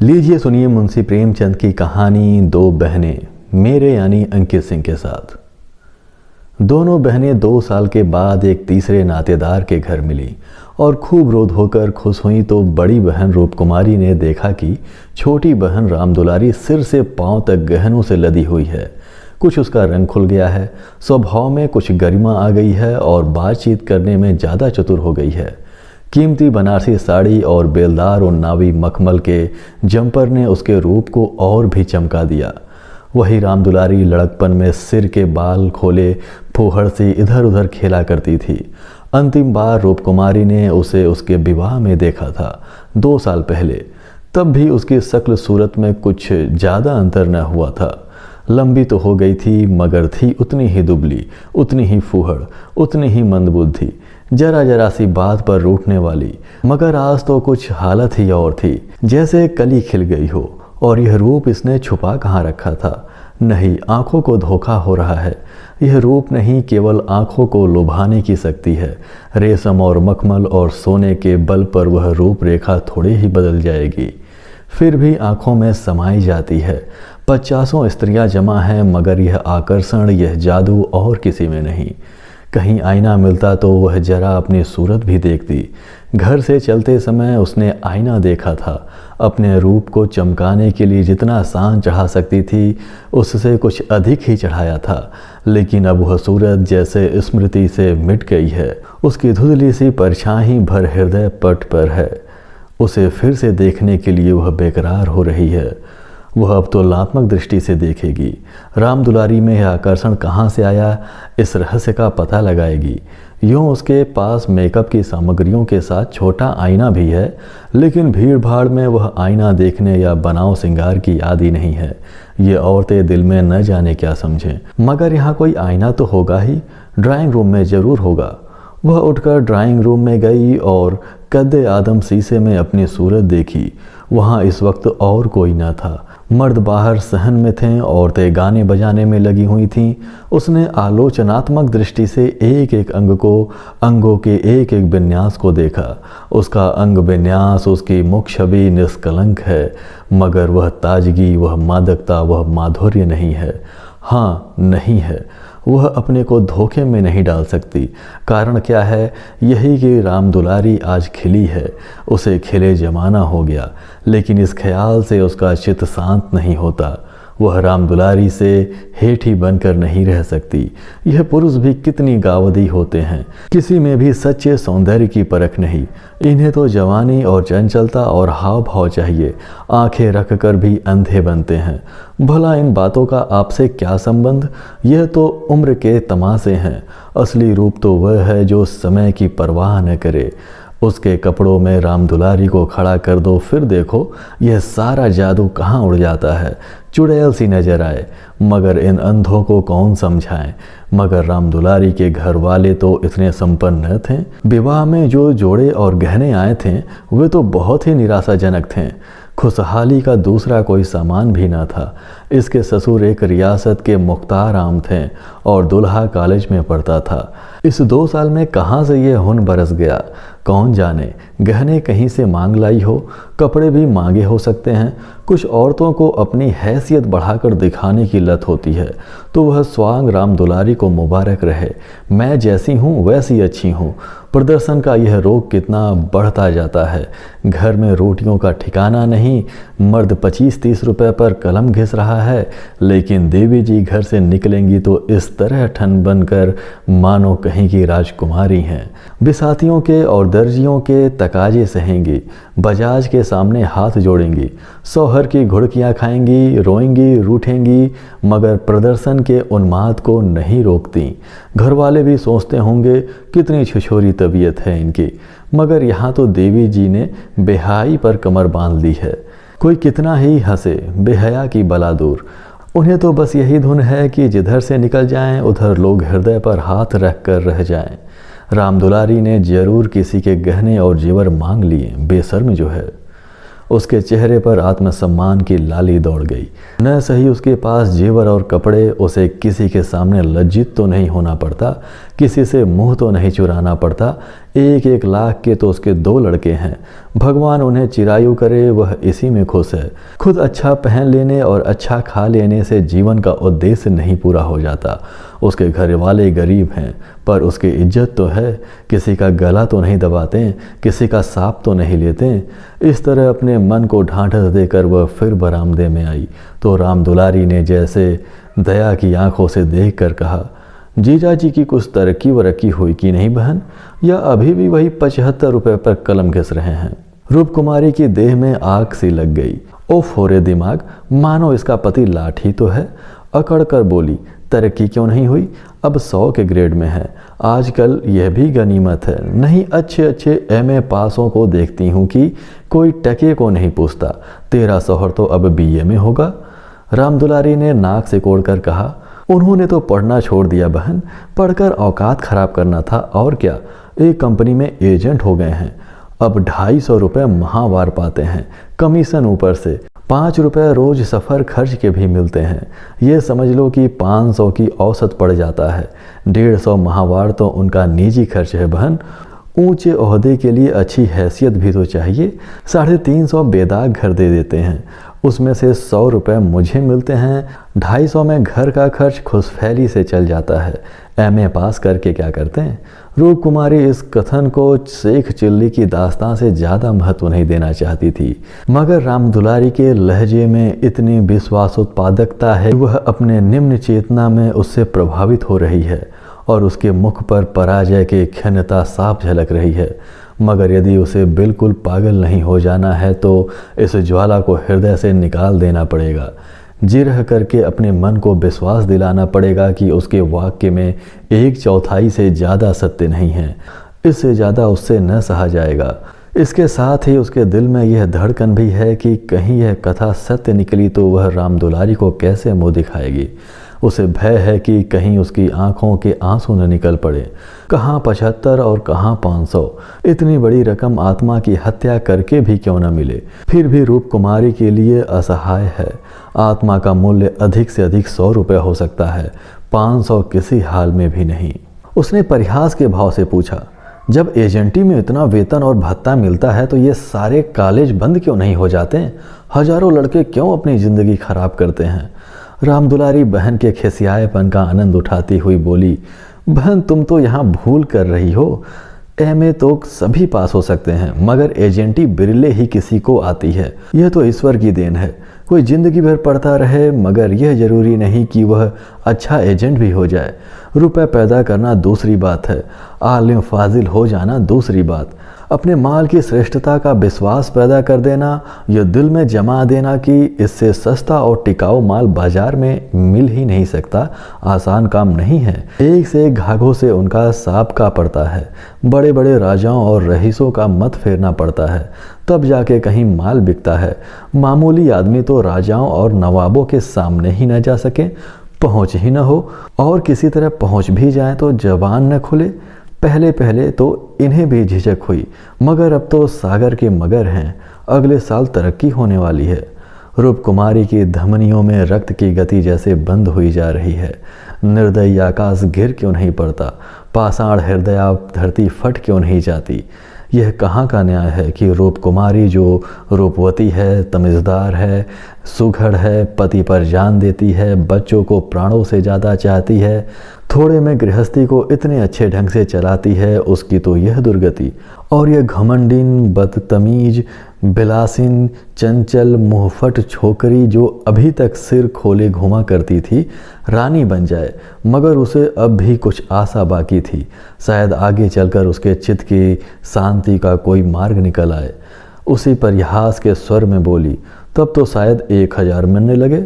लीजिए सुनिए मुंशी प्रेमचंद की कहानी दो बहनें, मेरे यानी अंकित सिंह के साथ। दोनों बहनें 2 साल के बाद एक तीसरे नातेदार के घर मिली और खूब रो धोकर खुश हुई तो बड़ी बहन रूपकुमारी ने देखा कि छोटी बहन रामदुलारी सिर से पांव तक गहनों से लदी हुई है। कुछ उसका रंग खुल गया है, स्वभाव में कुछ गरिमा आ गई है और बातचीत करने में ज़्यादा चतुर हो गई है। कीमती बनारसी साड़ी और बेलदार और नावी मखमल के जंपर ने उसके रूप को और भी चमका दिया। वही रामदुलारी लड़कपन में सिर के बाल खोले फूहड़ से इधर उधर खेला करती थी। अंतिम बार रूपकुमारी ने उसे उसके विवाह में देखा था 2 साल पहले। तब भी उसकी शक्ल सूरत में कुछ ज़्यादा अंतर न हुआ था। लंबी तो हो गई थी मगर थी उतनी ही दुबली, उतनी ही फूहड़, उतनी ही मंदबुद्धि, जरा जरा सी बात पर रूठने वाली। मगर आज तो कुछ हालत ही और थी, जैसे कली खिल गई हो। और यह रूप इसने छुपा कहाँ रखा था? नहीं, आंखों को धोखा हो रहा है। यह रूप नहीं, केवल आंखों को लुभाने की शक्ति है। रेशम और मखमल और सोने के बल पर वह रूप रेखा थोड़ी ही बदल जाएगी, फिर भी आंखों में समाई जाती है। 50 स्त्रियां जमा हैं मगर यह आकर्षण, यह जादू और किसी में नहीं। कहीं आईना मिलता तो वह जरा अपनी सूरत भी देखती। घर से चलते समय उसने आईना देखा था। अपने रूप को चमकाने के लिए जितना शान चढ़ा सकती थी उससे कुछ अधिक ही चढ़ाया था। लेकिन अब वह सूरत जैसे स्मृति से मिट गई है। उसकी धुंधली सी परछाई भर हृदय पट पर है। उसे फिर से देखने के लिए वह बेकरार हो रही है। वह अब तुलनात्मक दृष्टि से देखेगी। रामदुलारी में यह आकर्षण कहाँ से आया, इस रहस्य का पता लगाएगी। यूँ उसके पास मेकअप की सामग्रियों के साथ छोटा आईना भी है, लेकिन भीड़ भाड़ में वह आईना देखने या बनाव श्रृंगार की आदि नहीं है। ये औरतें दिल में न जाने क्या समझें। मगर यहाँ कोई आईना तो होगा ही, ड्राइंग रूम में ज़रूर होगा। वह उठकर ड्राइंग रूम में गई और कद्दे आदम शीशे में अपनी सूरत देखी। वहाँ इस वक्त और कोई न था। मर्द बाहर सहन में थे, औरतें गाने बजाने में लगी हुई थीं। उसने आलोचनात्मक दृष्टि से एक एक अंग को, अंगों के एक एक विन्यास को देखा। उसका अंग विन्यास, उसकी मुख छवि निष्कलंक है, मगर वह ताजगी, वह मादकता, वह माधुर्य नहीं है। हाँ, नहीं है। वह अपने को धोखे में नहीं डाल सकती। कारण क्या है? यही कि रामदुलारी आज खिली है। उसे खिले जमाना हो गया, लेकिन इस ख्याल से उसका चित्त शांत नहीं होता। वह रामदुलारी से हेठी बनकर नहीं रह सकती। यह पुरुष भी कितनी गावदी होते हैं, किसी में भी सच्चे सौंदर्य की परख नहीं। इन्हें तो जवानी और चंचलता और हाव भाव चाहिए। आंखें रख कर भी अंधे बनते हैं। भला इन बातों का आपसे क्या संबंध? यह तो उम्र के तमाशे हैं। असली रूप तो वह है जो समय की परवाह न करे। उसके कपड़ों में रामदुलारी को खड़ा कर दो, फिर देखो यह सारा जादू कहाँ उड़ जाता है। चुड़ैल सी नजर आए, मगर इन अंधों को कौन समझाए। मगर रामदुलारी के घर वाले तो इतने संपन्न न थे। विवाह में जो जोड़े और गहने आए थे वे तो बहुत ही निराशाजनक थे। खुशहाली का दूसरा कोई सामान भी न था। इसके ससुर एक रियासत के मुख्तार आम थे और दुल्हा कॉलेज में पढ़ता था। इस 2 साल में कहाँ से ये हुन बरस गया, कौन जाने। गहने कहीं से मांग लाई हो, कपड़े भी मांगे हो सकते हैं। कुछ औरतों को अपनी हैसियत बढ़ाकर दिखाने की लत होती है, तो वह स्वांग रामदुलारी को मुबारक रहे। मैं जैसी हूँ वैसी अच्छी हूँ। प्रदर्शन का यह रोग कितना बढ़ता जाता है। घर में रोटियों का ठिकाना नहीं। मर्द 25-30 रुपए पर कलम घिस रहा है, लेकिन देवी जी घर से निकलेंगी तो इस तरह ठन बनकर मानो कहीं की राजकुमारी हैं। बिसातियों के और दर्जियों के तकाजे सहेंगी, बजाज के सामने हाथ जोड़ेंगी, शौहर की घुड़कियाँ खाएंगी, रोएंगी, रूठेंगी, मगर प्रदर्शन के उन्माद को नहीं रोकती। घर वाले भी सोचते होंगे कितनी छिछोरी तबीयत है इनकी, मगर यहाँ तो देवी जी ने बेहाई पर कमर बांध ली है। कोई कितना ही हंसे, बेहया की बला दूर। उन्हें तो बस यही धुन है कि जिधर से निकल जाएं उधर लोग हृदय पर हाथ रख कर रह जाएं। रामदुलारी ने जरूर किसी के गहने और जेवर मांग लिए, बेशर्म जो है। उसके चेहरे पर आत्मसम्मान की लाली दौड़ गई। न सही उसके पास जेवर और कपड़े, उसे किसी के सामने लज्जित तो नहीं होना पड़ता। किसी से मुंह तो नहीं चुराना पड़ता। 1-1 लाख के तो उसके 2 लड़के हैं। भगवान उन्हें चिरायु करे, वह इसी में खुश है। खुद अच्छा पहन लेने और अच्छा खा लेने से जीवन का उद्देश्य नहीं पूरा हो जाता। उसके घर वाले गरीब हैं पर उसकी इज्जत तो है, किसी का गला तो नहीं दबाते, किसी का सांप तो नहीं लेते। इस तरह अपने मन को ढांढस देकर वह फिर बरामदे में आई तो राम दुलारी ने जैसे दया की आंखों से देख कर कहा, जीजा जी की कुछ तरक्की वरक्की हुई कि नहीं बहन, या अभी भी वही 75 रुपए पर कलम घिस रहे हैं। रूप कुमारी की देह में आग सी लग गई। ओफ हो रे दिमाग, मानो इसका पति लाठी तो है। अकड़ कर बोली, तरक्की क्यों नहीं हुई, अब 100 के ग्रेड में है। आजकल यह भी गनीमत है, नहीं अच्छे अच्छे MA पासों को देखती हूँ कि कोई टके को नहीं पूछता। तेरा शौहर तो अब BA में होगा। राम दुलारी ने नाक सिकोड़ कर कहा, उन्होंने तो पढ़ना छोड़ दिया बहन, पढ़कर औकात खराब करना था और क्या। एक कंपनी में एजेंट हो गए हैं, अब 250 रुपये माहवार पाते हैं, कमीशन ऊपर से 5 रुपये रोज सफ़र खर्च के भी मिलते हैं। ये समझ लो कि 500 की औसत पड़ जाता है। 150 माहवार तो उनका निजी खर्च है बहन। ऊंचे ओहदे के लिए अच्छी हैसियत भी तो चाहिए। 350 बेदाग घर दे देते हैं, उसमें से 100 रुपये मुझे मिलते हैं। 250 में घर का खर्च खुशफैली से चल जाता है। MA पास करके क्या करते हैं। रूप कुमारी इस कथन को शेख चिल्ली की दास्तां से ज़्यादा महत्व नहीं देना चाहती थी, मगर राम दुलारी के लहजे में इतनी विश्वासोत्पादकता है, वह अपने निम्न चेतना में उससे प्रभावित हो रही है और उसके मुख पर पराजय की खिन्नता साफ झलक रही है। मगर यदि उसे बिल्कुल पागल नहीं हो जाना है तो इस ज्वाला को हृदय से निकाल देना पड़ेगा। जिरह करके अपने मन को विश्वास दिलाना पड़ेगा कि उसके वाक्य में 1/4 से ज़्यादा सत्य नहीं है। इससे ज़्यादा उससे न सहा जाएगा। इसके साथ ही उसके दिल में यह धड़कन भी है कि कहीं यह कथा सत्य निकली तो वह राम दुलारी को कैसे मुँह दिखाएगी। उसे भय है कि कहीं उसकी आंखों के आंसू न निकल पड़े। कहाँ 75 और कहाँ 500। इतनी बड़ी रकम आत्मा की हत्या करके भी क्यों न मिले। फिर भी रूप कुमारी के लिए असहाय है। आत्मा का मूल्य अधिक से अधिक 100 रुपये हो सकता है, 500 किसी हाल में भी नहीं। उसने परिहास के भाव से पूछा, जब एजेंटी में इतना वेतन और भत्ता मिलता है तो ये सारे कॉलेज बंद क्यों नहीं हो जाते हैं? हजारों लड़के क्यों अपनी ज़िंदगी खराब करते हैं? राम दुलारी बहन के खिसियाएपन का आनंद उठाती हुई बोली, बहन तुम तो यहाँ भूल कर रही हो। MA तो सभी पास हो सकते हैं, मगर एजेंटी बिरले ही किसी को आती है। यह तो ईश्वर की देन है। कोई ज़िंदगी भर पढ़ता रहे, मगर यह जरूरी नहीं कि वह अच्छा एजेंट भी हो जाए। रुपए पैदा करना दूसरी बात है, आलिम फाजिल हो जाना दूसरी बात। अपने माल की श्रेष्ठता का विश्वास पैदा कर देना, यह दिल में जमा देना कि इससे सस्ता और टिकाऊ माल बाजार में मिल ही नहीं सकता, आसान काम नहीं है। एक से एक घाघों से उनका साबका पड़ता है। बड़े बड़े राजाओं और रईसों का मत फेरना पड़ता है, तब जाके कहीं माल बिकता है। मामूली आदमी तो राजाओं और नवाबों के सामने ही न जा सके, पहुँच ही न हो, और किसी तरह पहुँच भी जाए तो जबान न खुले। पहले पहले तो इन्हें भी झिझक हुई, मगर अब तो सागर के मगर हैं। अगले साल तरक्की होने वाली है। रूप कुमारी की धमनियों में रक्त की गति जैसे बंद हुई जा रही है। निर्दयी आकाश गिर क्यों नहीं पड़ता, पाषाण हृदया धरती फट क्यों नहीं जाती। यह कहाँ का न्याय है कि रूप कुमारी जो रूपवती है, तमिज़दार है, सुघड़ है, पति पर जान देती है, बच्चों को प्राणों से ज़्यादा चाहती है, थोड़े में गृहस्थी को इतने अच्छे ढंग से चलाती है, उसकी तो यह दुर्गति। और यह घमंडिन, बदतमीज, बिलासिन, चंचल, मुहफट छोकरी जो अभी तक सिर खोले घुमा करती थी, रानी बन जाए। मगर उसे अब भी कुछ आशा बाकी थी। शायद आगे चलकर उसके चित्त की शांति का कोई मार्ग निकल आए। उसी परिहास के स्वर में बोली, तब तो शायद 1000 मिलने लगे।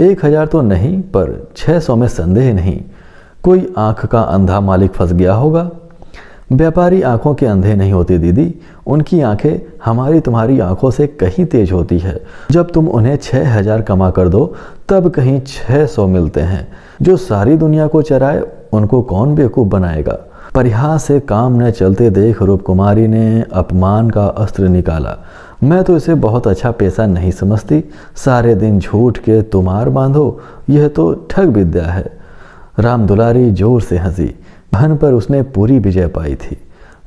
1000 तो नहीं, पर 600 में संदेह नहीं। कोई आंख का अंधा मालिक फंस गया होगा। व्यापारी आंखों के अंधे नहीं होते दीदी, उनकी आंखें हमारी तुम्हारी आंखों से कहीं तेज होती है। जब तुम उन्हें 6000 कमा कर दो तब कहीं 600 मिलते हैं। जो सारी दुनिया को चराए उनको कौन बेवकूफ़ बनाएगा। परिहास से काम न चलते देख रूप कुमारी ने अपमान का अस्त्र निकाला। मैं तो इसे बहुत अच्छा पेशा नहीं समझती। सारे दिन झूठ के तुमार बांधो, यह तो ठग विद्या है। राम दुलारी जोर से हंसी। बहन पर उसने पूरी विजय पाई थी।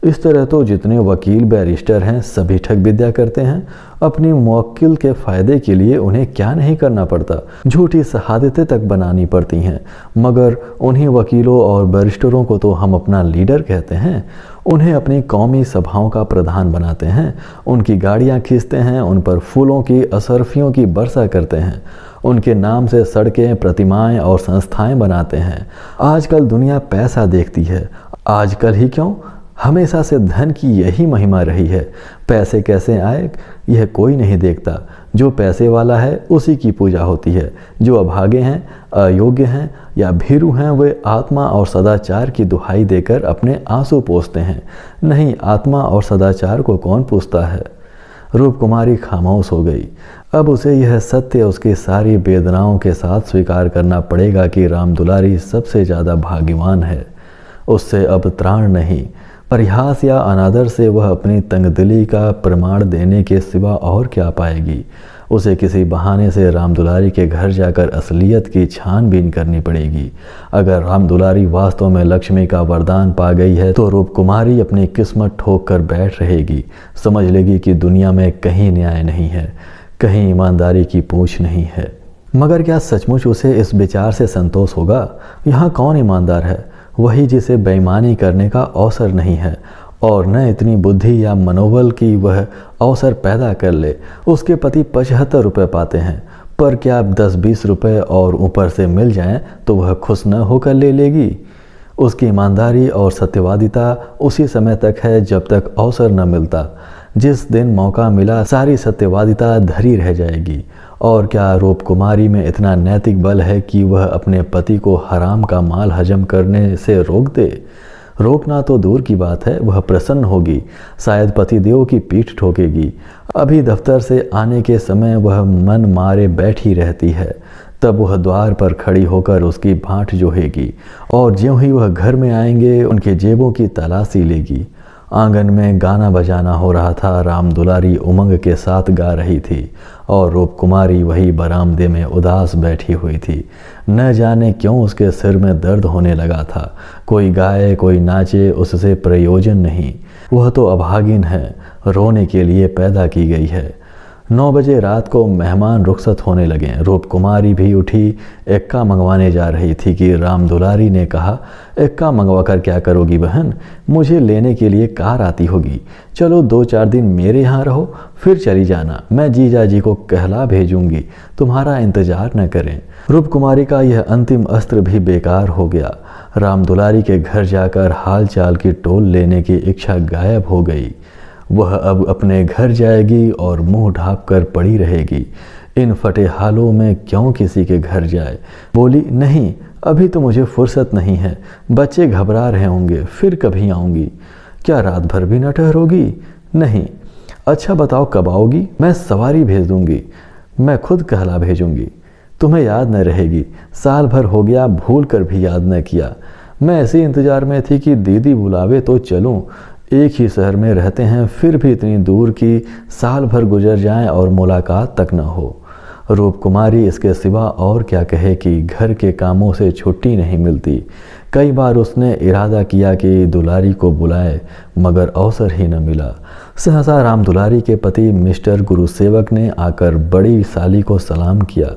इस तरह तो जितने वकील बैरिस्टर हैं सभी ठग विद्या करते हैं। अपनी मुवक्किल के फ़ायदे के लिए उन्हें क्या नहीं करना पड़ता, झूठी शहादतें तक बनानी पड़ती हैं। मगर उन्हीं वकीलों और बैरिस्टरों को तो हम अपना लीडर कहते हैं। उन्हें अपनी कौमी सभाओं का प्रधान बनाते हैं, उनकी गाड़ियाँ खींचते हैं, उन पर फूलों की असरफियों की वर्षा करते हैं, उनके नाम से सड़कें, प्रतिमाएं और संस्थाएं बनाते हैं। आजकल दुनिया पैसा देखती है। आजकल ही क्यों, हमेशा से धन की यही महिमा रही है। पैसे कैसे आए यह कोई नहीं देखता। जो पैसे वाला है उसी की पूजा होती है। जो अभागे हैं, अयोग्य हैं या भीरू हैं, वे आत्मा और सदाचार की दुहाई देकर अपने आंसू पोंछते हैं। नहीं, आत्मा और सदाचार को कौन पूछता है। रूप कुमारी खामोश हो गई। अब उसे यह सत्य उसकी सारी वेदनाओं के साथ स्वीकार करना पड़ेगा कि राम दुलारी सबसे ज़्यादा भाग्यवान है। उससे अब त्राण नहीं। परिहास या अनादर से वह अपनी तंगदिली का प्रमाण देने के सिवा और क्या पाएगी। उसे किसी बहाने से राम दुलारी के घर जाकर असलियत की छानबीन करनी पड़ेगी। अगर राम दुलारी वास्तव में लक्ष्मी का वरदान पा गई है तो रूप कुमारी अपनी किस्मत ठोक कर बैठ रहेगी। समझ लेगी कि दुनिया में कहीं न्याय नहीं है, कहीं ईमानदारी की पूछ नहीं है। मगर क्या सचमुच उसे इस विचार से संतोष होगा? यहाँ कौन ईमानदार है? वही जिसे बेईमानी करने का अवसर नहीं है और न इतनी बुद्धि या मनोबल की वह अवसर पैदा कर ले। उसके पति 75 रुपये पाते हैं, पर क्या 10-20 रुपये और ऊपर से मिल जाएं तो वह खुश न होकर ले लेगी? उसकी ईमानदारी और सत्यवादिता उसी समय तक है जब तक अवसर न मिलता। जिस दिन मौका मिला सारी सत्यवादिता धरी रह जाएगी। और क्या रूप कुमारी में इतना नैतिक बल है कि वह अपने पति को हराम का माल हजम करने से रोक दे? रोकना तो दूर की बात है, वह प्रसन्न होगी, शायद पतिदेव की पीठ ठोकेगी। अभी दफ्तर से आने के समय वह मन मारे बैठी रहती है, तब वह द्वार पर खड़ी होकर उसकी भांट जोहेगी और ज्यों ही वह घर में आएंगे उनके जेबों की तलाशी लेगी। आंगन में गाना बजाना हो रहा था। राम दुलारी उमंग के साथ गा रही थी और रूप कुमारी वही बरामदे में उदास बैठी हुई थी। न जाने क्यों उसके सिर में दर्द होने लगा था। कोई गाए कोई नाचे, उससे प्रयोजन नहीं। वह तो अभागिन है, रोने के लिए पैदा की गई है। 9 बजे रात को मेहमान रुखसत होने लगे। रूप कुमारी भी उठी, एक्का मंगवाने जा रही थी कि राम दुलारी ने कहा, एक्का मंगवा कर क्या करोगी बहन? मुझे लेने के लिए कार आती होगी। चलो 2-4 दिन मेरे यहाँ रहो, फिर चली जाना। मैं जीजा जी को कहला भेजूंगी, तुम्हारा इंतजार न करें। रूप कुमारी का यह अंतिम अस्त्र भी बेकार हो गया। राम दुलारी के घर जाकर हाल चाल की टोल लेने की इच्छा गायब हो गई। वह अब अपने घर जाएगी और मुंह ढाँप कर पड़ी रहेगी। इन फटे हालों में क्यों किसी के घर जाए? बोली, नहीं अभी तो मुझे फुर्सत नहीं है, बच्चे घबरा रहे होंगे, फिर कभी आऊँगी। क्या रात भर भी न ठहरोगी? नहीं। अच्छा बताओ कब आओगी? मैं सवारी भेज दूँगी, मैं खुद कहला भेजूँगी। तुम्हें याद न रहेगी, साल भर हो गया, भूल कर भी याद न किया। मैं ऐसे इंतजार में थी कि दीदी बुलावे तो चलूँ। एक ही शहर में रहते हैं, फिर भी इतनी दूर की साल भर गुजर जाएं और मुलाकात तक न हो। रूप कुमारी इसके सिवा और क्या कहे कि घर के कामों से छुट्टी नहीं मिलती। कई बार उसने इरादा किया कि दुलारी को बुलाए, मगर अवसर ही न मिला। सहसा राम दुलारी के पति मिस्टर गुरुसेवक ने आकर बड़ी साली को सलाम किया।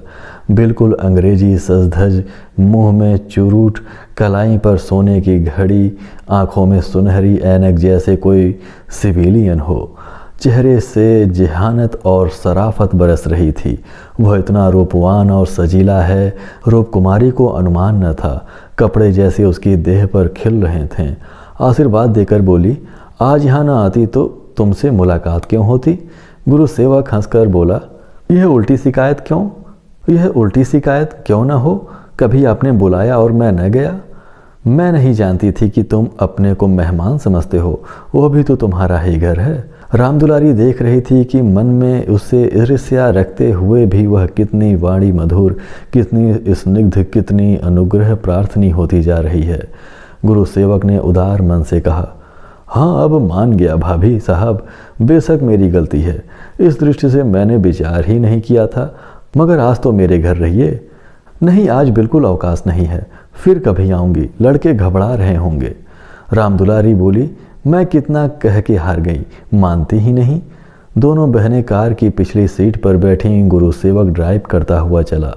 बिल्कुल अंग्रेजी सजधज, मुंह में चुरूट, कलाई पर सोने की घड़ी, आंखों में सुनहरी ऐनक जैसे कोई सिविलियन हो। चेहरे से जेहानत और सराफत बरस रही थी। वह इतना रूपवान और सजीला है, रूप कुमारी को अनुमान न था। कपड़े जैसे उसकी देह पर खिल रहे थे। आशीर्वाद देकर बोली, आज यहाँ न आती तो तुमसे मुलाकात क्यों होती? गुरु सेवक हंसकर बोला, यह उल्टी शिकायत क्यों? यह उल्टी शिकायत क्यों न हो? कभी आपने बुलाया और मैं न गया? मैं नहीं जानती थी कि तुम अपने को मेहमान समझते हो, वह भी तो तुम्हारा ही घर है। राम दुलारी देख रही थी कि मन में उससे ईर्ष्या रखते हुए भी वह कितनी वाणी मधुर, कितनी स्निग्ध, कितनी अनुग्रह प्रार्थनी होती जा रही है। गुरु सेवक ने उदार मन से कहा, हाँ अब मान गया भाभी साहब, बेशक मेरी गलती है। इस दृष्टि से मैंने विचार ही नहीं किया था, मगर आज तो मेरे घर रहिए। नहीं, आज बिल्कुल अवकाश नहीं है, फिर कभी आऊँगी, लड़के घबरा रहे होंगे। रामदुलारी बोली, मैं कितना कह के हार गई, मानती ही नहीं। दोनों बहनें कार की पिछली सीट पर बैठी। गुरु सेवक ड्राइव करता हुआ चला।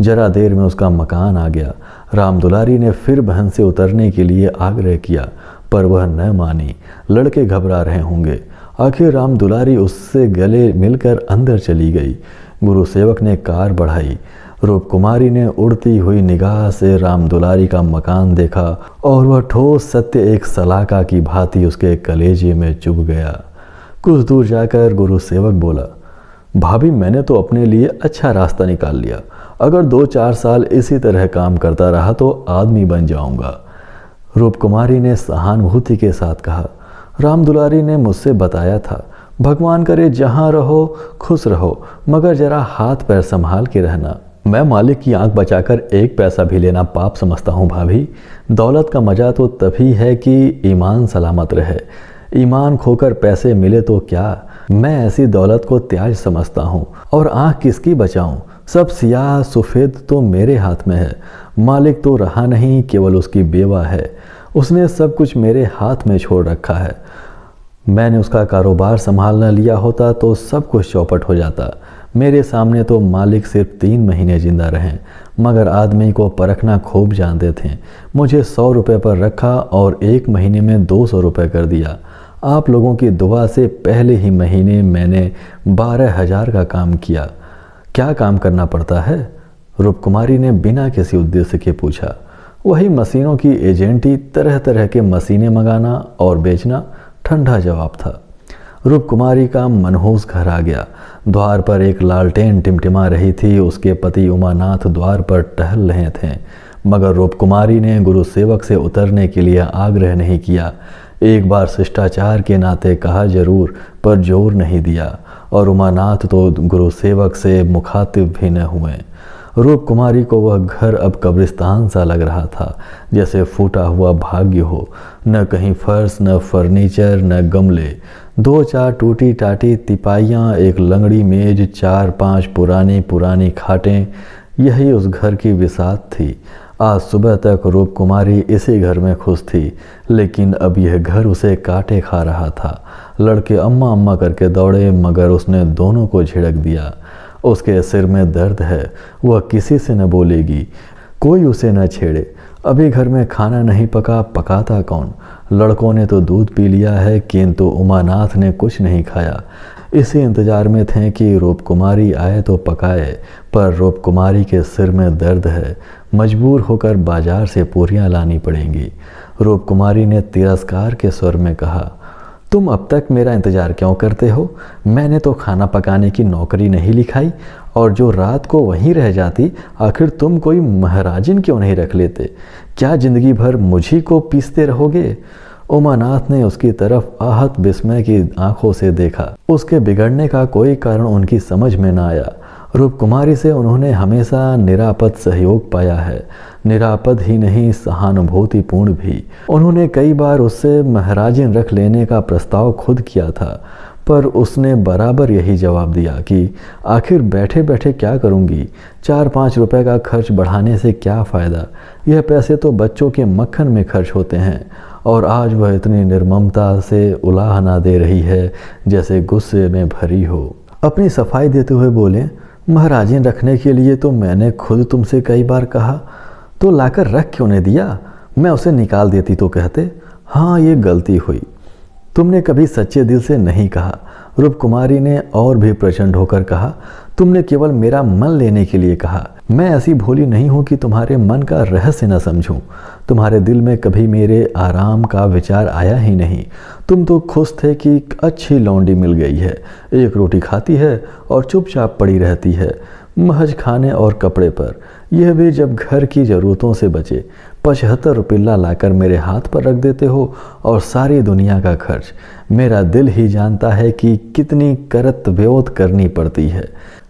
जरा देर में उसका मकान आ गया। रामदुलारी ने फिर बहन से उतरने के लिए आग्रह किया, पर वह न मानी। लड़के घबरा रहे होंगे। आखिर रामदुलारी उससे गले मिलकर अंदर चली गई। गुरु सेवक ने कार बढ़ाई। रूपकुमारी ने उड़ती हुई निगाह से रामदुलारी का मकान देखा और वह ठोस सत्य एक सलाखा की भांति उसके कलेजे में चुभ गया। कुछ दूर जाकर गुरु सेवक बोला, भाभी मैंने तो अपने लिए अच्छा रास्ता निकाल लिया। अगर 2-4 साल इसी तरह काम करता रहा तो आदमी बन जाऊंगा। रूपकुमारी ने सहानुभूति के साथ कहा, रामदुलारी ने मुझसे बताया था, भगवान करे जहाँ रहो खुश रहो, मगर जरा हाथ पैर संभाल के रहना। मैं मालिक की आंख बचाकर एक पैसा भी लेना पाप समझता हूँ भाभी। दौलत का मजा तो तभी है कि ईमान सलामत रहे। ईमान खोकर पैसे मिले तो क्या। मैं ऐसी दौलत को त्याज समझता हूँ। और आंख किसकी बचाऊं? सब सियाह सफ़ेद तो मेरे हाथ में है। मालिक तो रहा नहीं, केवल उसकी बेवा है। उसने सब कुछ मेरे हाथ में छोड़ रखा है। मैंने उसका कारोबार संभालना लिया होता तो सब कुछ चौपट हो जाता। मेरे सामने तो मालिक सिर्फ 3 महीने जिंदा रहे, मगर आदमी को परखना खूब जानते थे। मुझे 100 रुपये पर रखा और 1 महीने में 200 रुपये कर दिया। आप लोगों की दुआ से पहले ही महीने मैंने 12,000 का काम किया। क्या काम करना पड़ता है? रूपकुमारी ने बिना किसी उद्देश्य के पूछा। वही मशीनों की एजेंटी, तरह तरह के मशीनें मंगाना और बेचना, ठंडा जवाब था। रूपकुमारी का मनहूस घर आ गया। द्वार पर एक लालटेन टिमटिमा रही थी। उसके पति उमानाथ द्वार पर टहल रहे थे, मगर रूपकुमारी ने गुरु सेवक से उतरने के लिए आग्रह नहीं किया। एक बार शिष्टाचार के नाते कहा जरूर, पर जोर नहीं दिया, और उमानाथ तो गुरु सेवक से मुखातिब भी न हुए। रूपकुमारी को वह घर अब कब्रिस्तान सा लग रहा था, जैसे फूटा हुआ भाग्य हो। न कहीं फर्श, न फर्नीचर, न गमले। 2-4 टूटी टाटी तिपाइयाँ, एक लंगड़ी मेज, 4-5 पुरानी पुरानी खाटें, यही उस घर की बिसात थी। आज सुबह तक रूपकुमारी इसी घर में खुश थी, लेकिन अब यह घर उसे काटे खा रहा था। लड़के अम्मा अम्मा करके दौड़े, मगर उसने दोनों को झिड़क दिया। उसके सिर में दर्द है, वह किसी से न बोलेगी, कोई उसे न छेड़े। अभी घर में खाना नहीं पका, पकाता कौन? लड़कों ने तो दूध पी लिया है, किंतु उमानाथ ने कुछ नहीं खाया। इसी इंतजार में थे कि रूपकुमारी आए तो पकाए, पर रूपकुमारी के सिर में दर्द है, मजबूर होकर बाजार से पूरियां लानी पड़ेंगी। रूपकुमारी ने तिरस्कार के स्वर में कहा, तुम अब तक मेरा इंतजार क्यों करते हो? मैंने तो खाना पकाने की नौकरी नहीं लिखाई, और जो रात को वहीं रह जाती, आखिर तुम कोई महाराजिन क्यों नहीं रख लेते? क्या जिंदगी भर मुझी को पीसते रहोगे? उमानाथ ने उसकी तरफ आहत विस्मय की आंखों से देखा। उसके बिगड़ने का कोई कारण उनकी समझ में न आया। रूपकुमारी से उन्होंने हमेशा निरापद सहयोग पाया है, निरापद ही नहीं, सहानुभूतिपूर्ण भी। उन्होंने कई बार उससे महाराजिन रख लेने का प्रस्ताव खुद किया था, पर उसने बराबर यही जवाब दिया कि आखिर बैठे बैठे क्या करूंगी? 4-5 रुपए का खर्च बढ़ाने से क्या फ़ायदा? यह पैसे तो बच्चों के मक्खन में खर्च होते हैं। और आज वह इतनी निर्ममता से उलाहना दे रही है, जैसे गुस्से में भरी हो। अपनी सफाई देते हुए बोले, महाराजिन रखने के लिए तो मैंने खुद तुमसे कई बार कहा, तो लाकर रख क्यों नहीं दिया? मैं उसे निकाल देती तो कहते। हाँ, ये गलती हुई। तुमने कभी सच्चे दिल से नहीं कहा। रूपकुमारी ने और भी प्रचंड होकर कहा, तुमने केवल मेरा मन लेने के लिए कहा। मैं ऐसी भोली नहीं हूँ कि तुम्हारे मन का रहस्य न समझूं। तुम्हारे दिल में कभी मेरे आराम का विचार आया ही नहीं। तुम तो खुश थे कि अच्छी लौंडी मिल गई है, एक रोटी खाती है और चुपचाप पड़ी रहती है, महज खाने और कपड़े पर, यह भी जब घर की ज़रूरतों से बचे। 75 रुपया लाकर मेरे हाथ पर रख देते हो, और सारी दुनिया का खर्च। मेरा दिल ही जानता है कि कितनी करत व्योत करनी पड़ती है।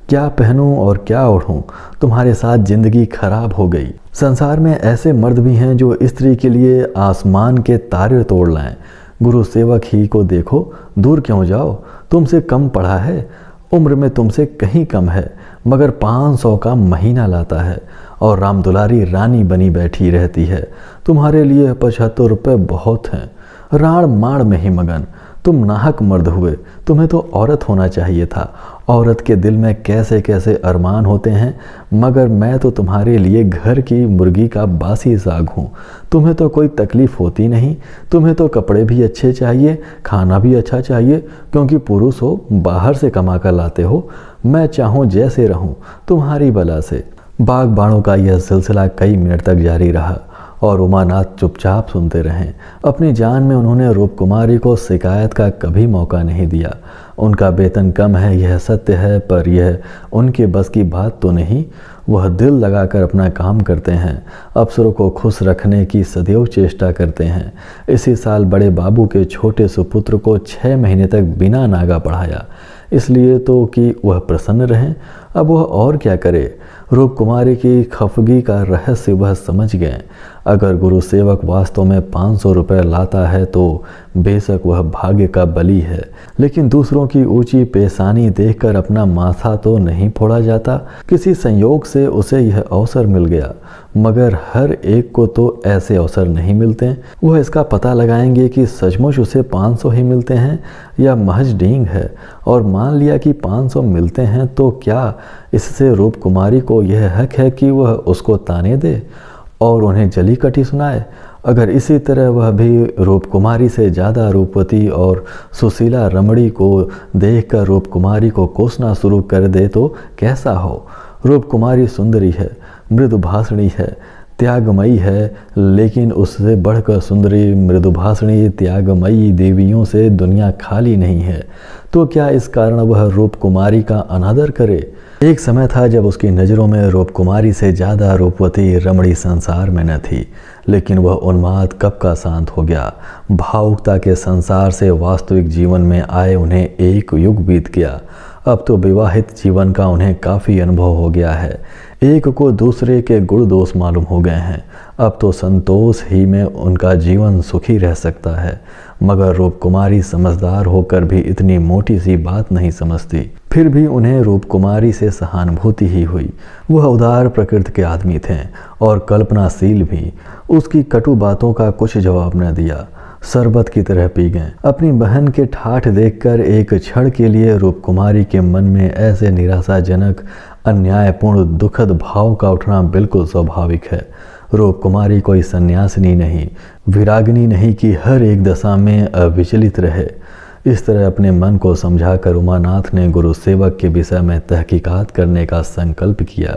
क्या पहनूं और क्या ओढ़ूं? तुम्हारे साथ जिंदगी खराब हो गई। संसार में ऐसे मर्द भी हैं जो स्त्री के लिए आसमान के तारे तोड़ लाएं। गुरु सेवक ही को देखो, दूर क्यों जाओ? तुमसे कम पढ़ा है, उम्र में तुमसे कहीं कम है, मगर 500 का महीना लाता है और रामदुलारी रानी बनी बैठी रहती है। तुम्हारे लिए 75 रुपये बहुत हैं। राण माण में ही मगन। तुम नाहक मर्द हुए, तुम्हें तो औरत होना चाहिए था। औरत के दिल में कैसे कैसे अरमान होते हैं, मगर मैं तो तुम्हारे लिए घर की मुर्गी का बासी साग हूँ। तुम्हें तो कोई तकलीफ़ होती नहीं। तुम्हें तो कपड़े भी अच्छे चाहिए, खाना भी अच्छा चाहिए, क्योंकि पुरुष हो, बाहर से कमा कर लाते हो। मैं चाहूँ जैसे रहूँ, तुम्हारी बला से। बागबानों का यह सिलसिला कई मिनट तक जारी रहा और उमानाथ चुपचाप सुनते रहें। अपनी जान में उन्होंने रूपकुमारी को शिकायत का कभी मौका नहीं दिया। उनका वेतन कम है, यह सत्य है, पर यह उनके बस की बात तो नहीं। वह दिल लगाकर अपना काम करते हैं, अफसरों को खुश रखने की सदैव चेष्टा करते हैं। इसी साल बड़े बाबू के छोटे सुपुत्र को 6 महीने तक बिना नागा पढ़ाया, इसलिए तो कि वह प्रसन्न रहें। अब वह और क्या करे। रूपकुमारी की खफगी का रहस्य वह समझ गए। अगर गुरु सेवक वास्तव में 500 रुपये लाता है तो बेशक वह भाग्य का बली है, लेकिन दूसरों की ऊंची पेशानी देखकर अपना माथा तो नहीं फोड़ा जाता। किसी संयोग से उसे यह अवसर मिल गया, मगर हर एक को तो ऐसे अवसर नहीं मिलते। वह इसका पता लगाएंगे कि सचमुच उसे 500 ही मिलते हैं या महज डींग है। और मान लिया कि 500 मिलते हैं तो क्या इससे रूपकुमारी को यह हक है कि वह उसको ताने दे और उन्हें जली कटी सुनाए। अगर इसी तरह वह भी रूपकुमारी से ज़्यादा रूपवती और सुशीला रमणी को देखकर रूपकुमारी को कोसना शुरू कर दे तो कैसा हो। रूपकुमारी सुंदरी है, मृदुभाषणी है, त्यागमयी है, लेकिन उससे बढ़कर सुंदरी, मृदुभाषणी, त्यागमयी देवियों से दुनिया खाली नहीं है। तो क्या इस कारण वह रूपकुमारी का अनादर करे। एक समय था जब उसकी नज़रों में रूपकुमारी से ज़्यादा रूपवती रमणी संसार में न थी, लेकिन वह उन्माद कब का शांत हो गया। भावुकता के संसार से वास्तविक जीवन में आए उन्हें एक युग बीत गया। अब तो विवाहित जीवन का उन्हें काफ़ी अनुभव हो गया है। एक को दूसरे के गुण दोष मालूम हो गए हैं। अब तो संतोष ही में उनका जीवन सुखी रह सकता है। मगर रूपकुमारी समझदार होकर भी इतनी मोटी सी बात नहीं समझती। फिर भी उन्हें रूपकुमारी से सहानुभूति ही हुई। वह उदार प्रकृति के आदमी थे और कल्पनाशील भी। उसकी कटु बातों का कुछ जवाब न दिया, शरबत की तरह पी गए। अपनी बहन के ठाठ देखकर एक क्षण के लिए रूपकुमारी के मन में ऐसे निराशाजनक, अन्यायपूर्ण, दुखद भाव का उठना बिल्कुल स्वाभाविक है। रूपकुमारी कोई सन्यासिनी नहीं, विरागिनी नहीं कि हर एक दशा में अविचलित रहे। इस तरह अपने मन को समझाकर उमानाथ ने गुरु सेवक के विषय में तहकीकात करने का संकल्प किया।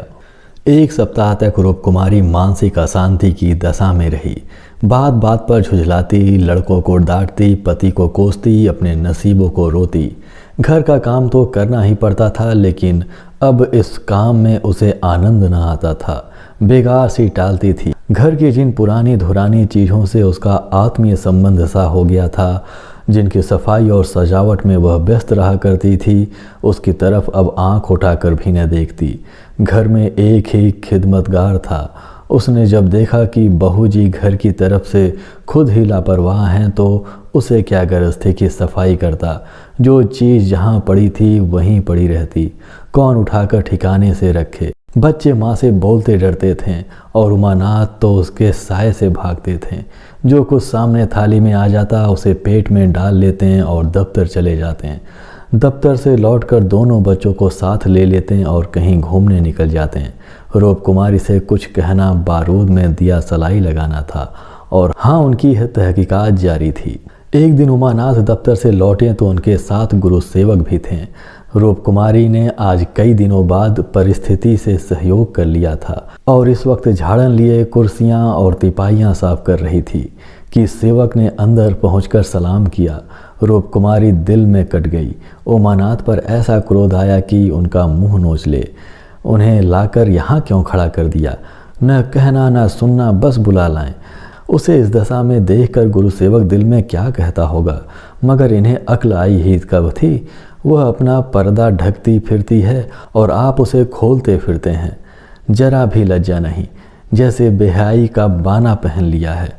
1 सप्ताह तक रूपकुमारी मानसिक अशांति की दशा में रही। बात बात पर झुझलाती, लड़कों को डांटती, पति को कोसती, अपने नसीबों को रोती। घर का काम तो करना ही पड़ता था, लेकिन अब इस काम में उसे आनंद न आता था। बेकार सी टालती थी। घर की जिन पुरानी धुरानी चीज़ों से उसका आत्मीय संबंध सा हो गया था, जिनकी सफाई और सजावट में वह व्यस्त रहा करती थी, उसकी तरफ अब आंख उठाकर भी न देखती। घर में एक ही खिदमतगार था। उसने जब देखा कि बहू जी घर की तरफ से खुद ही लापरवाह हैं तो उसे क्या गरज थी कि सफाई करता। जो चीज़ जहाँ पड़ी थी वहीं पड़ी रहती, कौन उठाकर ठिकाने से रखे। बच्चे माँ से बोलते डरते थे और उमानाथ तो उसके साए से भागते थे। जो कुछ सामने थाली में आ जाता उसे पेट में डाल लेते हैं और दफ्तर चले जाते हैं। दफ्तर से लौटकर दोनों बच्चों को साथ ले लेते हैं और कहीं घूमने निकल जाते हैं। रूपकुमारी से कुछ कहना बारूद में दिया सलाई लगाना था और हाँ, उनकी यह तहकीकात जारी थी। एक दिन उमानाथ दफ्तर से लौटे तो उनके साथ गुरु सेवक भी थे। रूपकुमारी ने आज कई दिनों बाद परिस्थिति से सहयोग कर लिया था और इस वक्त झाड़न लिए कुर्सियां और तिपाइयां साफ कर रही थी कि सेवक ने अंदर पहुंचकर सलाम किया। रूपकुमारी दिल में कट गई। उमानाथ पर ऐसा क्रोध आया कि उनका मुंह नोच ले। उन्हें लाकर यहाँ क्यों खड़ा कर दिया। न कहना न सुनना, बस बुला लाएं। उसे इस दशा में देखकर गुरु सेवक दिल में क्या कहता होगा, मगर इन्हें अक्ल आई ही कब थी। वह अपना पर्दा ढकती फिरती है और आप उसे खोलते फिरते हैं। जरा भी लज्जा नहीं, जैसे बेहाई का बाना पहन लिया है।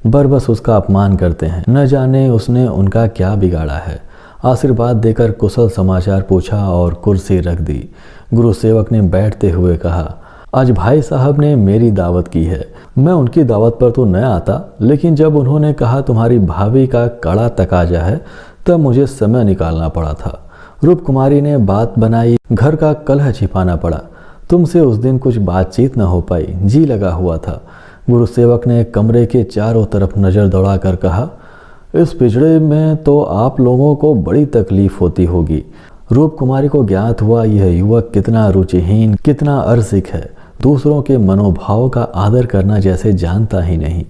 बरबस उसका अपमान करते हैं। न जाने उसने उनका क्या बिगाड़ा है। आशीर्वाद देकर कुशल समाचार पूछा और कुर्सी रख दी। गुरु सेवक ने बैठते हुए कहा, आज भाई साहब ने मेरी दावत की है। मैं उनकी दावत पर तो न आता, लेकिन जब उन्होंने कहा तुम्हारी भाभी का कड़ा तकाजा है, तब मुझे समय निकालना पड़ा था। रूप कुमारी ने बात बनाई, घर का कलह छिपाना पड़ा। तुमसे उस दिन कुछ बातचीत न हो पाई, जी लगा हुआ था। गुरु सेवक ने कमरे के चारों तरफ नज़र दौड़ाकर कहा, इस पिछड़े में तो आप लोगों को बड़ी तकलीफ होती होगी। रूप कुमारी को ज्ञात हुआ यह युवक कितना रुचिहीन, कितना अरसिक है। दूसरों के मनोभाव का आदर करना जैसे जानता ही नहीं।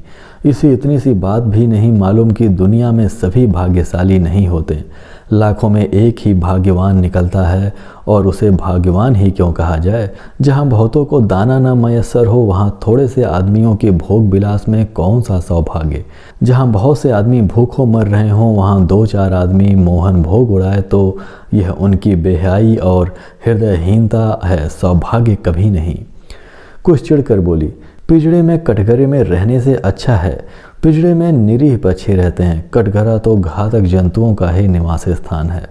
इसे इतनी सी बात भी नहीं मालूम कि दुनिया में सभी भाग्यशाली नहीं होते। लाखों में एक ही भाग्यवान निकलता है, और उसे भाग्यवान ही क्यों कहा जाए। जहाँ बहुतों को दाना न मयस्सर हो, वहाँ थोड़े से आदमियों के भोग विलास में कौन सा सौभाग्य। जहाँ बहुत से आदमी भूखों मर रहे हों, वहाँ 2-4 आदमी मोहन भोग उड़ाए तो यह उनकी बेहयाई और हृदयहीनता है, सौभाग्य कभी नहीं। कुछ चिढ़कर बोली, पिंजड़े में कटघरे में रहने से अच्छा है। पिंजड़े में निरीह पक्षी रहते हैं, कटघरा तो घातक जंतुओं का ही निवास स्थान है।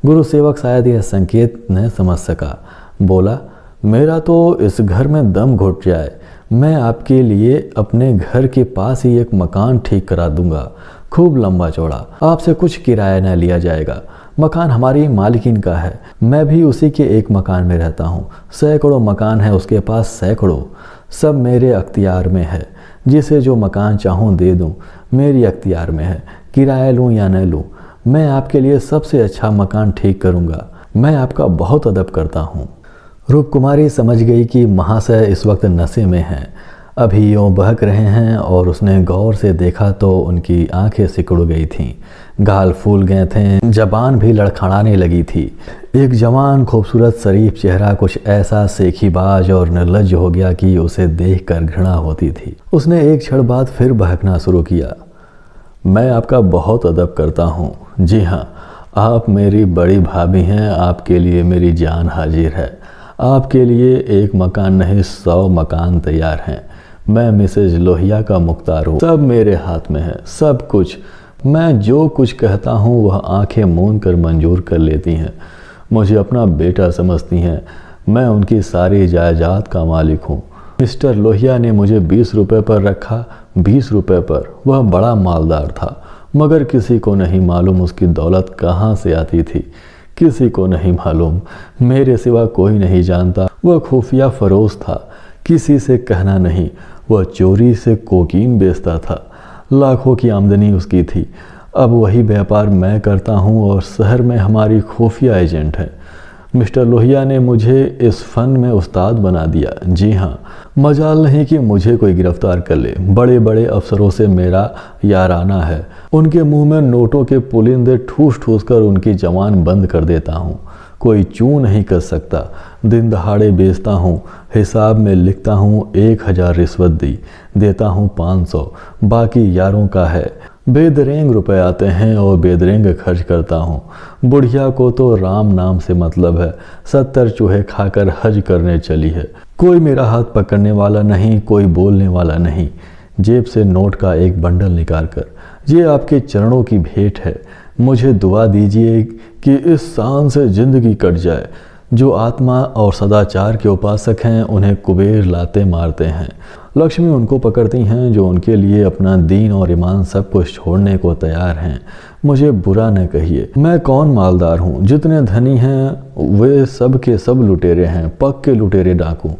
गुरु सेवक शायद यह संकेत न समझ सका। बोला, मेरा तो इस घर में दम घुट जाए। मैं आपके लिए अपने घर के पास ही एक मकान ठीक करा दूंगा, खूब लंबा चौड़ा। आपसे कुछ किराया न लिया जाएगा। मकान हमारी मालिकिन का है, मैं भी उसी के एक मकान में रहता हूँ। सैकड़ों मकान है उसके पास, सैकड़ों। सब मेरे अख्तियार में है। जिसे जो मकान चाहूँ दे दूँ, मेरी अख्तियार में है। किराया लूँ या न लूँ, मैं आपके लिए सबसे अच्छा मकान ठीक करूँगा। मैं आपका बहुत अदब करता हूँ। रूप कुमारी समझ गई कि महाशय इस वक्त नशे में हैं, अभी यूँ बहक रहे हैं, और उसने गौर से देखा तो उनकी आंखें सिकुड़ गई थीं, गाल फूल गए थे, जबान भी लड़खड़ाने लगी थी। एक जवान खूबसूरत शरीफ चेहरा कुछ ऐसा सेखीबाज और निर्लज्ज हो गया कि उसे देखकर घृणा होती थी। उसने एक क्षण बाद फिर बहकना शुरू किया, मैं आपका बहुत अदब करता हूँ। जी हाँ, आप मेरी बड़ी भाभी हैं, आपके लिए मेरी जान हाजिर है। आपके लिए एक मकान नहीं 100 मकान तैयार हैं। मैं मिसेज लोहिया का मुख्तार हूँ, सब मेरे हाथ में है, सब कुछ। मैं जो कुछ कहता हूँ वह आंखें मूंद कर मंजूर कर लेती हैं। मुझे अपना बेटा समझती हैं। मैं उनकी सारी जायदाद का मालिक हूँ। मिस्टर लोहिया ने मुझे 20 रुपये पर रखा, 20 रुपये पर। वह बड़ा मालदार था, मगर किसी को नहीं मालूम उसकी दौलत कहाँ से आती थी, किसी को नहीं मालूम, मेरे सिवा कोई नहीं जानता। वह खुफिया फरोश था, किसी से कहना नहीं। वह चोरी से कोकीन बेचता था, लाखों की आमदनी उसकी थी। अब वही व्यापार मैं करता हूँ और शहर में हमारी खुफिया एजेंट है। मिस्टर लोहिया ने मुझे इस फन में उस्ताद बना दिया। जी हाँ, मजाल नहीं कि मुझे कोई गिरफ्तार कर ले। बड़े बड़े अफसरों से मेरा याराना है। उनके मुंह में नोटों के पुलिंदे ठूस ठूस कर उनकी जवान बंद कर देता हूँ। कोई चू नहीं कर सकता। दिन दहाड़े बेचता हूँ, हिसाब में लिखता हूँ 1000 रिश्वत दी, देता हूँ 500, बाकी यारों का है। बेदरेंग रुपए आते हैं और बेदरेंग खर्च करता हूँ। बुढ़िया को तो राम नाम से मतलब है, 70 चूहे खाकर हज करने चली है। कोई मेरा हाथ पकड़ने वाला नहीं, कोई बोलने वाला नहीं। जेब से नोट का एक बंडल निकाल कर, ये आपके चरणों की भेंट है। मुझे दुआ दीजिए कि इस शान से जिंदगी कट जाए। जो आत्मा और सदाचार के उपासक हैं, उन्हें कुबेर लाते मारते हैं। लक्ष्मी उनको पकड़ती हैं जो उनके लिए अपना दीन और ईमान सब कुछ छोड़ने को तैयार हैं। मुझे बुरा न कहिए, मैं कौन मालदार हूँ। जितने धनी हैं वे सब के सब लुटेरे हैं, पक्के लुटेरे डाकू।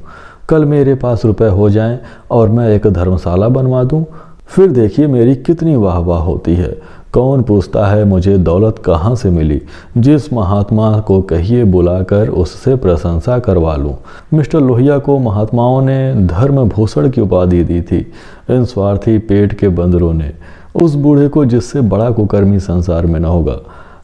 कल मेरे पास रुपए हो जाएं और मैं एक धर्मशाला बनवा दूँ, फिर देखिए मेरी कितनी वाह वाह होती है। कौन पूछता है मुझे दौलत कहाँ से मिली। जिस महात्मा को कहिए बुलाकर उससे प्रशंसा करवा लूँ। मिस्टर लोहिया को महात्माओं ने धर्म भूषण की उपाधि दी थी, इन स्वार्थी पेट के बंदरों ने। उस बूढ़े को जिससे बड़ा कुकर्मी संसार में न होगा।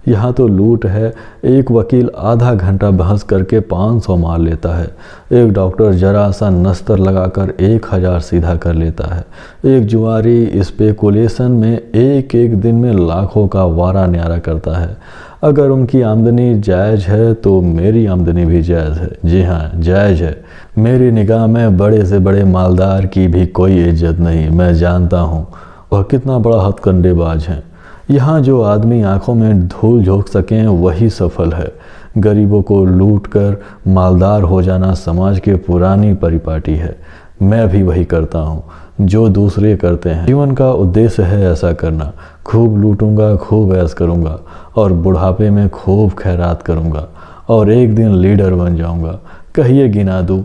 यहाँ तो लूट है। एक वकील आधा घंटा बहस करके 500 मार लेता है। एक डॉक्टर जरा सा नस्तर लगाकर 1000 सीधा कर लेता है। एक जुआरी स्पेकुलेशन में एक दिन में लाखों का वारा न्यारा करता है। अगर उनकी आमदनी जायज़ है तो मेरी आमदनी भी जायज़ है। जी हाँ, जायज़ है। मेरी निगाह में बड़े से बड़े मालदार की भी कोई इज्जत नहीं। मैं जानता हूँ वह कितना बड़ा हथकंडेबाज हैं। यहाँ जो आदमी आंखों में धूल झोंक सकें वही सफल है। गरीबों को लूट कर मालदार हो जाना समाज की पुरानी परिपाटी है। मैं भी वही करता हूँ जो दूसरे करते हैं। जीवन का उद्देश्य है ऐसा करना। खूब लूटूंगा, खूब ऐश करूँगा और बुढ़ापे में खूब खैरात करूँगा और एक दिन लीडर बन जाऊँगा। कहिए गिना दूँ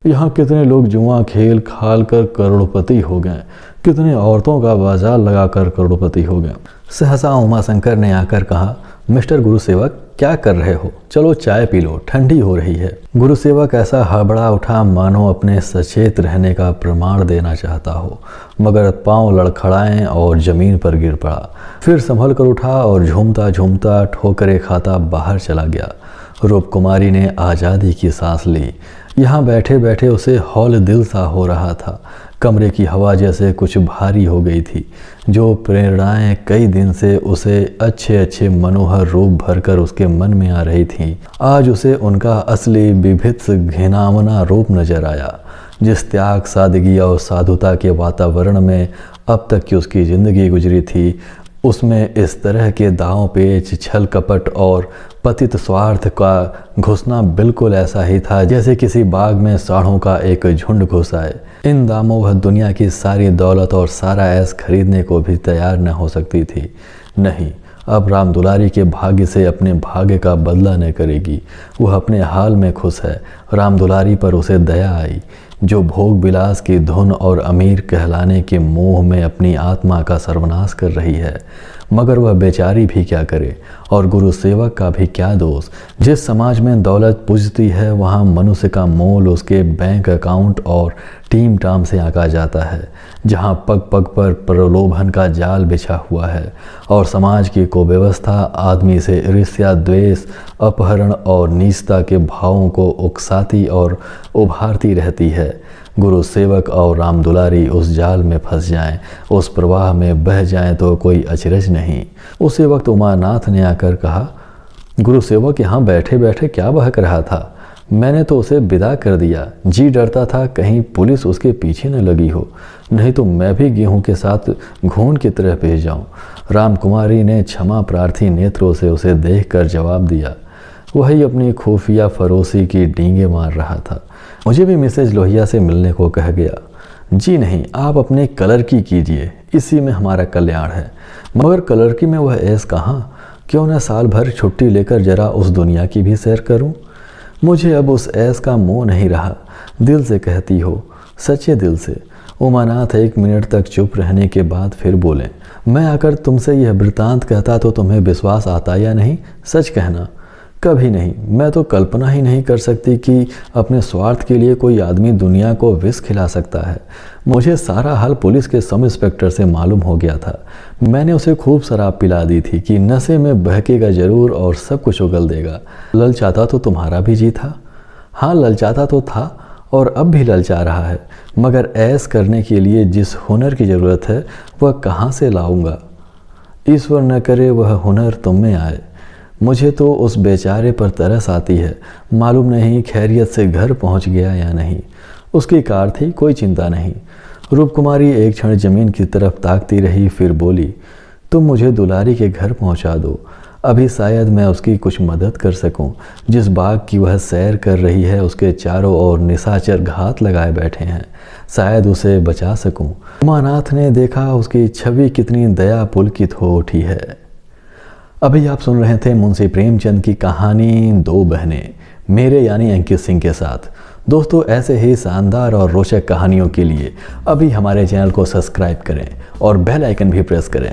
यहाँ कितने लोग जुआ खेल खाल कर करोड़पति हो गए, कितने औरतों का बाजार लगाकर करोड़पति हो गए। सहसा उमाशंकर ने आकर कहा, मिस्टर गुरुसेवक क्या कर रहे हो? चलो चाय पी लो, ठंडी हो रही है। गुरुसेवक ऐसा हड़बड़ा उठा मानो अपने सचेत रहने का प्रमाण देना चाहता हो, मगर पांव लड़खड़ाएं और जमीन पर गिर पड़ा। फिर संभल कर उठा और झूमता झूमता ठोकरे खाता बाहर चला गया। रूप कुमारी ने आज़ादी की सांस ली। यहाँ बैठे बैठे उसे हौल दिल सा हो रहा था। कमरे की हवा जैसे कुछ भारी हो गई थी। जो प्रेरणाएं कई दिन से उसे अच्छे अच्छे मनोहर रूप भरकर उसके मन में आ रही थीं, आज उसे उनका असली विभित्स घिनौना रूप नजर आया। जिस त्याग, सादगी और साधुता के वातावरण में अब तक की उसकी ज़िंदगी गुजरी थी, उसमें इस तरह के दांव पेच, छल कपट और पतित स्वार्थ का घुसना बिल्कुल ऐसा ही था जैसे किसी बाग में सांडों का एक झुंड घुस आए। इन दामों वह दुनिया की सारी दौलत और सारा ऐश खरीदने को भी तैयार न हो सकती थी। नहीं, अब राम दुलारी के भाग्य से अपने भाग्य का बदला न करेगी। वह अपने हाल में खुश है। राम दुलारी पर उसे दया आई, जो भोग विलास की धुन और अमीर कहलाने के मोह में अपनी आत्मा का सर्वनाश कर रही है। मगर वह बेचारी भी क्या करे और गुरु सेवक का भी क्या दोष। जिस समाज में दौलत पुजती है वहाँ मनुष्य का मोल उसके बैंक अकाउंट और टीम टाम से आंका जाता है। जहाँ पग पग पर प्रलोभन का जाल बिछा हुआ है और समाज की कुव्यवस्था आदमी से ईर्ष्या, द्वेष, अपहरण और नीचता के भावों को उकसाती और उभारती रहती है। गुरु सेवक और राम दुलारी उस जाल में फंस जाएं, उस प्रवाह में बह जाएं तो कोई अचरज नहीं। उसी वक्त उमानाथ ने आकर कहा, गुरु सेवक यहाँ बैठे बैठे क्या बहक रहा था? मैंने तो उसे विदा कर दिया। जी डरता था कहीं पुलिस उसके पीछे न लगी हो, नहीं तो मैं भी गेहूं के साथ घून की तरह भेज जाऊं। रामकुमारी ने क्षमा प्रार्थी नेत्रों से उसे देखकर जवाब दिया। वही अपनी खुफिया फरोसी की डींगे मार रहा था। मुझे भी मिसेज लोहिया से मिलने को कह गया। जी नहीं, आप अपने कलर की कीजिए, इसी में हमारा कल्याण है। मगर कलर की में वह ऐस कहाँ? क्यों न साल भर छुट्टी लेकर जरा उस दुनिया की भी सैर करूं? मुझे अब उस ऐस का मोह नहीं रहा। दिल से कहती हो, सच्चे दिल से। उमानाथ 1 मिनट तक चुप रहने के बाद फिर बोले, मैं आकर तुमसे यह वृतांत कहता तो तुम्हें विश्वास आता या नहीं? सच कहना। कभी नहीं। मैं तो कल्पना ही नहीं कर सकती कि अपने स्वार्थ के लिए कोई आदमी दुनिया को विष खिला सकता है। मुझे सारा हाल पुलिस के सब इंस्पेक्टर से मालूम हो गया था। मैंने उसे खूब शराब पिला दी थी कि नशे में बहकेगा जरूर और सब कुछ उगल देगा। ललचाता तो तुम्हारा भी जी था। हाँ, ललचाता तो था और अब भी ललचा रहा है, मगर ऐश करने के लिए जिस हुनर की ज़रूरत है वह कहाँ से लाऊंगा? ईश्वर न करे वह हुनर तुम में आए। मुझे तो उस बेचारे पर तरस आती है। मालूम नहीं खैरियत से घर पहुंच गया या नहीं। उसकी कार थी, कोई चिंता नहीं। रूपकुमारी एक क्षण जमीन की तरफ ताकती रही, फिर बोली, तुम मुझे दुलारी के घर पहुंचा दो। अभी शायद मैं उसकी कुछ मदद कर सकूं। जिस बाग की वह सैर कर रही है उसके चारों ओर निशाचर घात लगाए बैठे हैं। शायद उसे बचा सकूं। उमानाथ ने देखा उसकी छवि कितनी दया पुलकित हो उठी है। अभी आप सुन रहे थे मुंशी प्रेमचंद की कहानी 2 बहनें, मेरे यानी अंकित सिंह के साथ। दोस्तों, ऐसे ही शानदार और रोचक कहानियों के लिए अभी हमारे चैनल को सब्सक्राइब करें और बेल आइकन भी प्रेस करें।